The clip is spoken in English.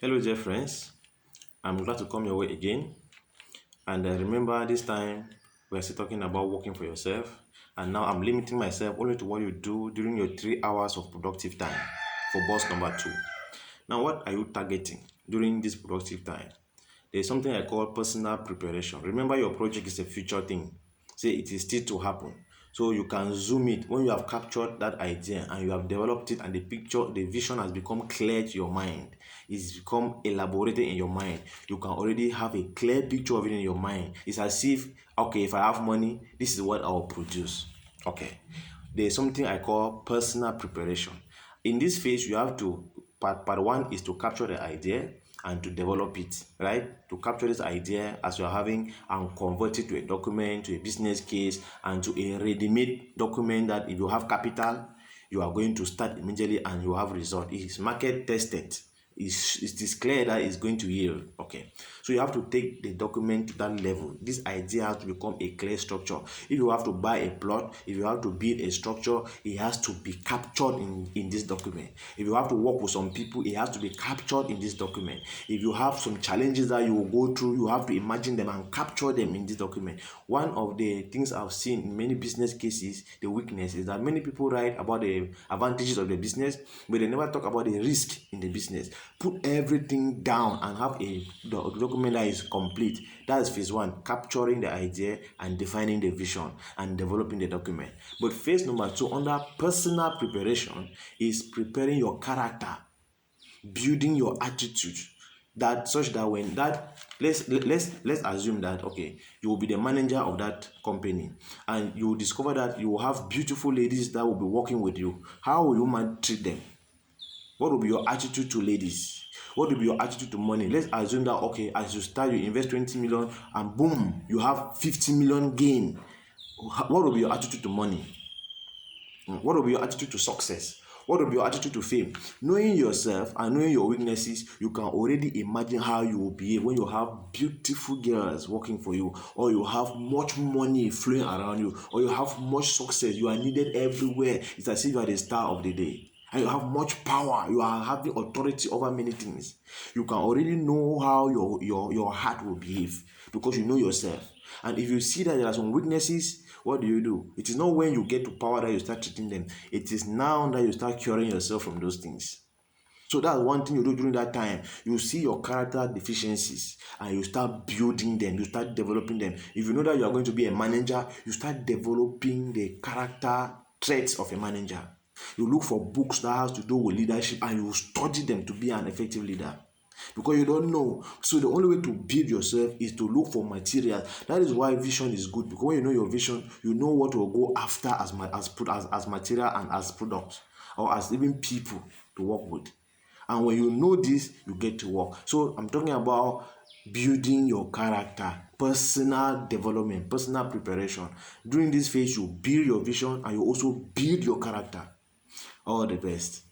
Hello, dear friends. I'm glad to come your way again. And remember, this time we're still talking about working for yourself. And now I'm limiting myself only to what you do during your 3 hours of productive time for boss number two. Now, what are you targeting during this productive time? There's something I call personal preparation. Remember, your project is a future thing. Say it is still to happen. So you can zoom it when you have captured that idea and you have developed it, and the vision has become clear to your mind. It's become elaborated in your mind. You can already have a clear picture of it in your mind. It's as if, okay, if I have money, this is what I will produce. Okay. There's something I call personal preparation. In this phase, you have to, part one is to capture the idea and to develop it, right? To capture this idea as you're having and convert it to a document, to a business case, and to a ready-made document that if you have capital, you are going to start immediately and you have result. It is market tested. It is clear that it's going to yield. Okay, so you have to take the document to that level. This idea has to become a clear structure. If you have to buy a plot, if you have to build a structure, it has to be captured in this document. If you have to work with some people, it has to be captured in this document. If you have some challenges that you will go through, you have to imagine them and capture them in this document. One of the things I've seen in many business cases, the weakness is that many people write about the advantages of the business, but they never talk about the risk in the business. Put everything down and have a document that is complete. That is phase one, capturing the idea and defining the vision and developing the document. But phase number two, under personal preparation, is preparing your character, building your attitude, that such that when that let's assume that, okay, you will be the manager of that company and you will discover that you will have beautiful ladies that will be working with you. How will you treat them? What will be your attitude to ladies? What will be your attitude to money? Let's assume that, okay, as you start, you invest 20 million and boom, you have 50 million gain. What will be your attitude to money? What will be your attitude to success? What will be your attitude to fame? Knowing yourself and knowing your weaknesses, you can already imagine how you will behave when you have beautiful girls working for you, or you have much money flowing around you, or you have much success. You are needed everywhere. It's as if you are the star of the day. And you have much power. You are having authority over many things. You can already know how your heart will behave because you know yourself. And if you see that there are some weaknesses, what do? It is not when you get to power that you start treating them. It is now that you start curing yourself from those things. So that's one thing you do during that time. You see your character deficiencies and you start building them. You start developing them. If you know that you are going to be a manager, you start developing the character traits of a manager. You look for books that has to do with leadership and you study them to be an effective leader. Because you don't know. So the only way to build yourself is to look for material. That is why vision is good, because when you know your vision, you know what to go after as material and as products, or as even people to work with. And when you know this, you get to work. So I'm talking about building your character, personal development, personal preparation. During this phase, you build your vision and you also build your character. All the best.